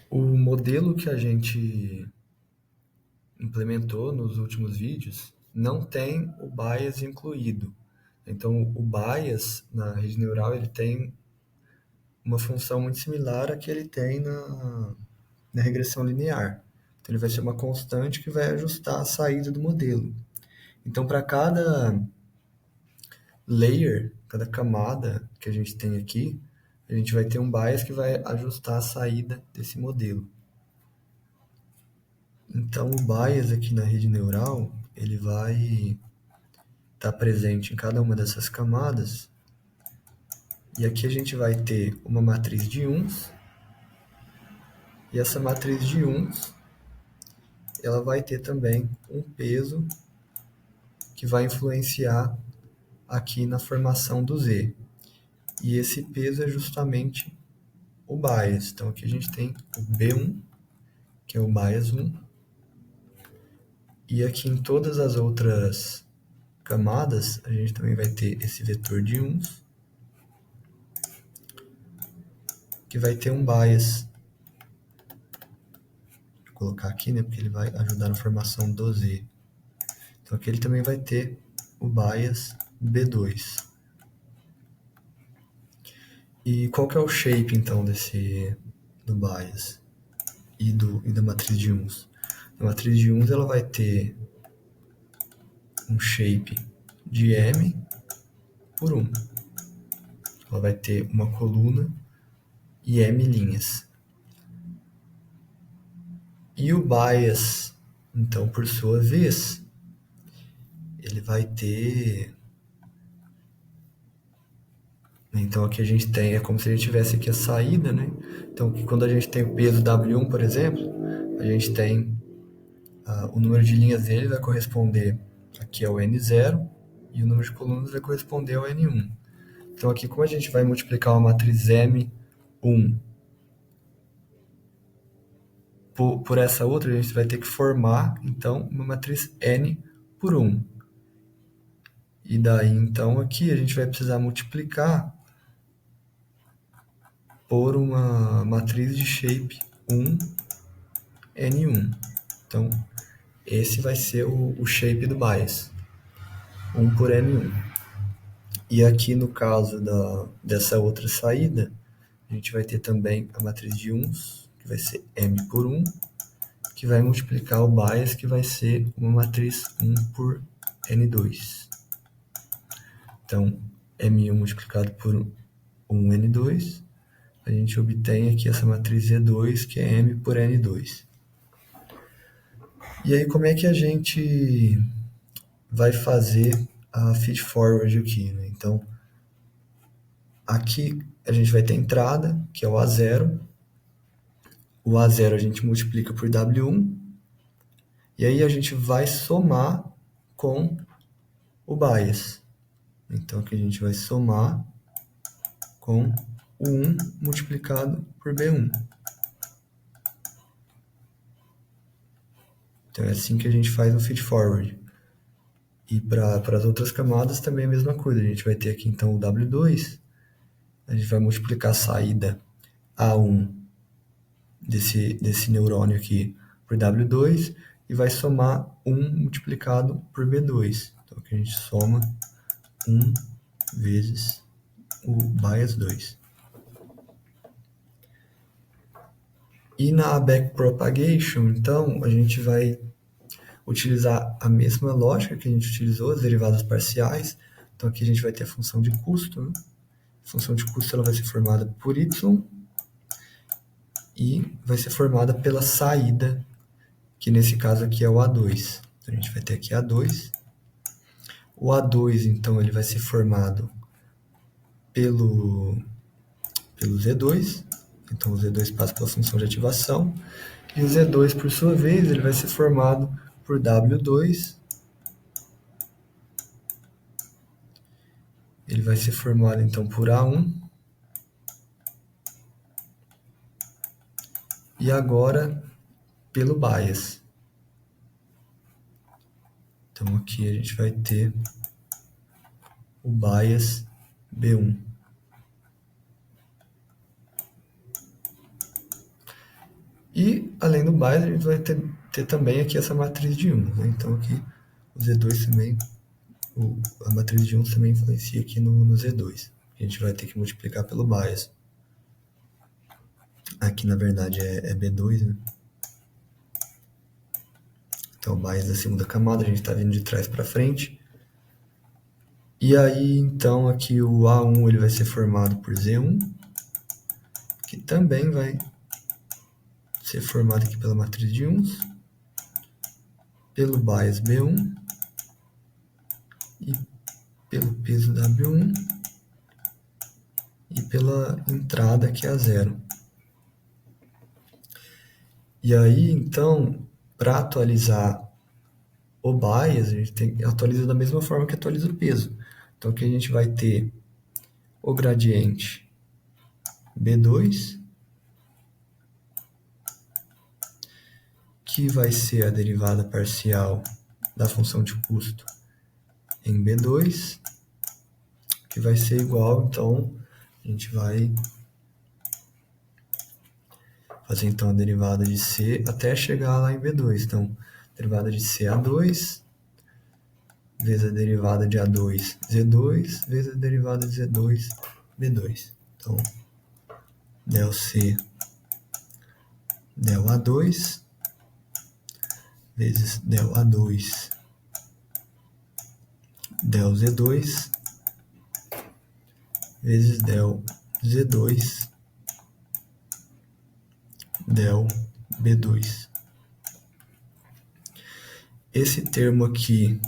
O modelo que a gente implementou nos últimos vídeos não tem o bias incluído. Então, o bias na rede neural ele tem uma função muito similar à que ele tem na regressão linear. Então, ele vai ser uma constante que vai ajustar a saída do modelo. Então, para cada layer, cada camada que a gente tem aqui, a gente vai ter um bias que vai ajustar a saída desse modelo. Então, o bias aqui na rede neural, ele vai estar presente em cada uma dessas camadas. E aqui a gente vai ter uma matriz de uns. E essa matriz de uns, ela vai ter também um peso que vai influenciar aqui na formação do Z. E esse peso é justamente o bias. Então, aqui a gente tem o B1, que é o bias 1. E aqui em todas as outras camadas, a gente também vai ter esse vetor de uns, que vai ter um bias. Vou colocar aqui, né, porque ele vai ajudar na formação do Z. Então aqui ele também vai ter o bias B2. E qual que é o shape, então, do bias e da matriz de uns? A matriz de uns ela vai ter um shape de M por 1. Ela vai ter uma coluna e M linhas. E o bias, então, por sua vez, ele vai ter... Então, aqui a gente tem, é como se a gente tivesse aqui a saída, né? Então, quando a gente tem o peso W1, por exemplo, a gente tem o número de linhas dele vai corresponder aqui ao N0 e o número de colunas vai corresponder ao N1. Então, aqui, como a gente vai multiplicar uma matriz M1 por essa outra, a gente vai ter que formar, então, uma matriz N por 1. E daí, então, aqui a gente vai precisar multiplicar por uma matriz de shape 1, N1. Então, esse vai ser o shape do bias, 1 por N1. E aqui, no caso dessa outra saída, a gente vai ter também a matriz de uns, que vai ser M por 1, que vai multiplicar o bias, que vai ser uma matriz 1 por N2. Então, M1 multiplicado por 1N2, a gente obtém aqui essa matriz Z2, que é M por N2. E aí, como é que a gente vai fazer a feed forward aqui, né? Então, aqui a gente vai ter a entrada, que é o A0. O A0 a gente multiplica por W1. E aí a gente vai somar com o bias. Então, aqui a gente vai somar com o 1 multiplicado por B1. Então, é assim que a gente faz o feed forward. E para as outras camadas também é a mesma coisa. A gente vai ter aqui, então, o W2. A gente vai multiplicar a saída A1 desse neurônio aqui por W2 e vai somar 1 multiplicado por B2. Então, aqui a gente soma 1 vezes o bias 2. E na backpropagation, então, a gente vai utilizar a mesma lógica que a gente utilizou, as derivadas parciais. Então, aqui a gente vai ter a função de custo, né? A função de custo ela vai ser formada por y e vai ser formada pela saída, que nesse caso aqui é o A2. Então, a gente vai ter aqui A2. O A2, então, ele vai ser formado pelo Z2. Então, o Z2 passa pela função de ativação. E o Z2, por sua vez, ele vai ser formado por W2. Ele vai ser formado, então, por A1. E agora, pelo bias. Então, aqui a gente vai ter o bias B1. E, além do bias, a gente vai ter também aqui essa matriz de 1. Né? Então, aqui o Z2 também, a matriz de 1 também influencia aqui no Z2. A gente vai ter que multiplicar pelo bias. Aqui, na verdade, é B2, né? Então, o bias da segunda camada, a gente está vindo de trás para frente. E aí, então, aqui o A1 ele vai ser formado por Z1, que também vai ser formado aqui pela matriz de 1, pelo bias B1 e pelo peso W1 e pela entrada que é a 0. E aí, então, para atualizar o bias, a gente atualiza da mesma forma que atualiza o peso. Então, aqui a gente vai ter o gradiente B2, que vai ser a derivada parcial da função de custo em B2, que vai ser igual, então, a gente vai fazer então a derivada de C até chegar lá em B2. Então, derivada de C A2, vezes a derivada de A2, Z2, vezes a derivada de Z2, B2. Então, del C, del A2, vezes del A2, del Z2, vezes del Z2, del B2. Esse termo aqui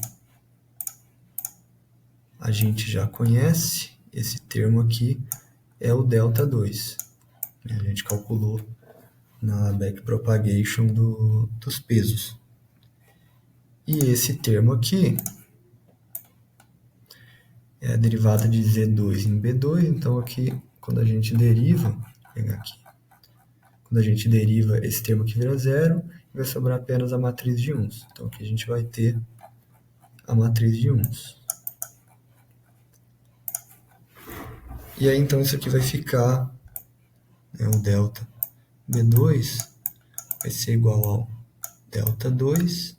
a gente já conhece, esse termo aqui é o delta 2. A gente calculou na backpropagation dos pesos. E esse termo aqui é a derivada de Z2 em B2, então aqui, quando a gente deriva, vou pegar aqui, quando a gente deriva, esse termo aqui vira zero, e vai sobrar apenas a matriz de uns. Então aqui a gente vai ter a matriz de uns. E aí, então, isso aqui vai ficar, né, o delta B2 vai ser igual ao delta 2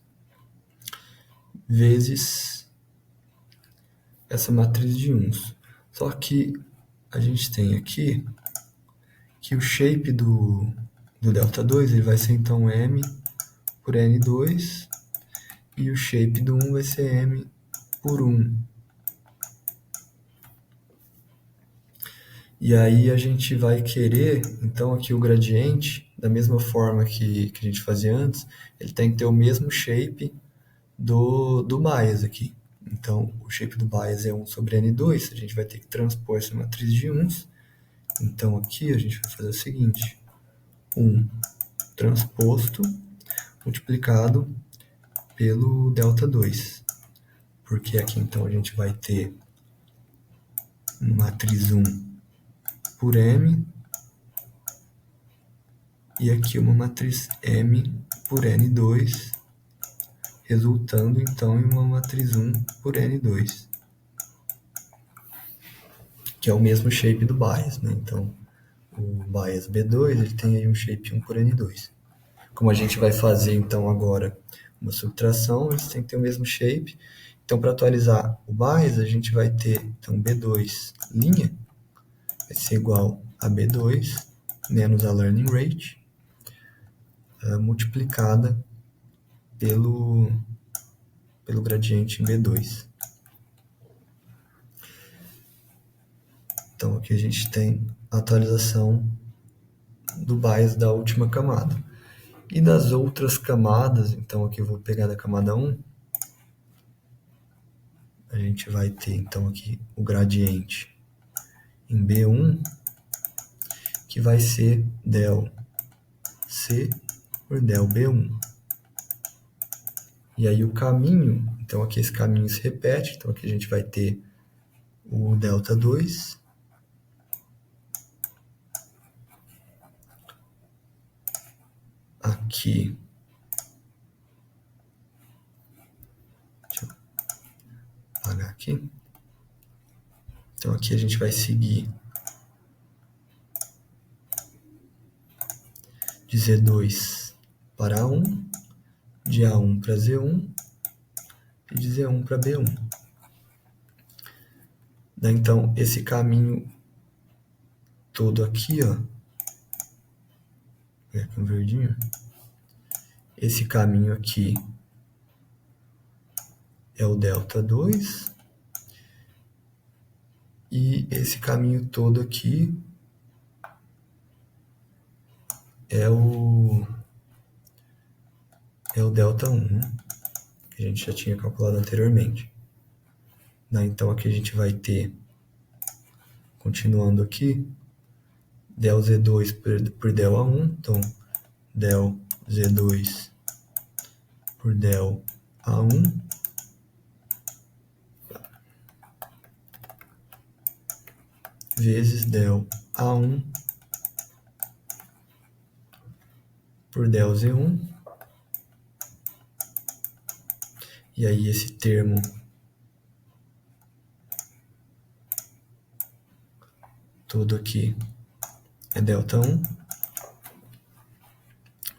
vezes essa matriz de uns. Só que a gente tem aqui que o shape do delta 2 ele vai ser então M por N2 e o shape do 1 vai ser M por 1. E aí a gente vai querer, então aqui o gradiente, da mesma forma que a gente fazia antes, ele tem que ter o mesmo shape do bias aqui. Então, o shape do bias é 1 sobre N2, a gente vai ter que transpor essa matriz de 1. Então, aqui a gente vai fazer o seguinte, 1 transposto multiplicado pelo delta 2. Porque aqui, então, a gente vai ter uma matriz 1 por M e aqui uma matriz M por N2, resultando, então, em uma matriz 1 por N2. Que é o mesmo shape do bias, né? Então, o bias B2 ele tem aí um shape 1 por N2. Como a gente vai fazer então agora uma subtração, eles têm que ter o mesmo shape. Então, para atualizar o bias, a gente vai ter então B2' vai ser igual a B2 menos a learning rate multiplicada pelo gradiente em B2. Então, aqui a gente tem a atualização do bias da última camada. E das outras camadas, então aqui eu vou pegar da camada 1, a gente vai ter então aqui o gradiente em B1, que vai ser del C por del B1. E aí o caminho, então aqui esse caminho se repete, então aqui a gente vai ter o delta 2, aqui, deixa eu apagar aqui, então aqui a gente vai seguir de Z2 para A1, de A1 para Z1 e de Z1 para B1. Então, esse caminho todo aqui, ó, com verdinho, esse caminho aqui é o delta 2 e esse caminho todo aqui é o delta 1, né? Que a gente já tinha calculado anteriormente. Então aqui a gente vai ter, continuando aqui, del Z2 por del A1, então del Z2 por del A1 vezes del A1 por del Z1, e aí esse termo todo aqui é delta 1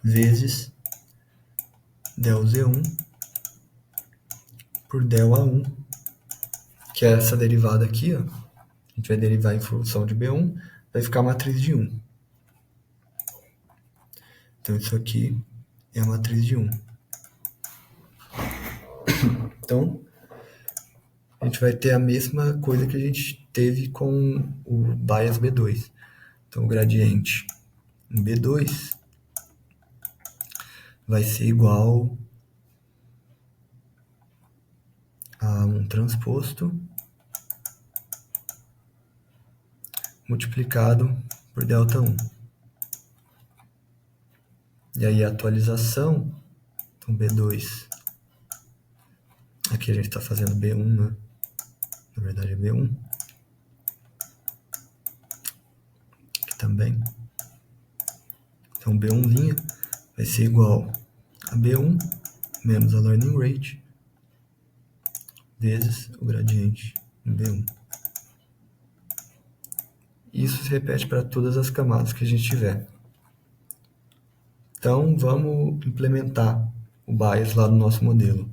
vezes del Z1 por del A1, que é essa derivada aqui, ó. A gente vai derivar em função de B1, vai ficar a matriz de 1. Então isso aqui é a matriz de 1. Então a gente vai ter a mesma coisa que a gente teve com o bias B2. Então o gradiente em B2 vai ser igual a um transposto multiplicado por delta 1. E aí a atualização, então B2, aqui a gente está fazendo B1, né? Na verdade é B1. Aqui também. Então B1' vai ser igual a B1 menos a learning rate vezes o gradiente em B1. Isso se repete para todas as camadas que a gente tiver. Então, vamos implementar o bias lá no nosso modelo.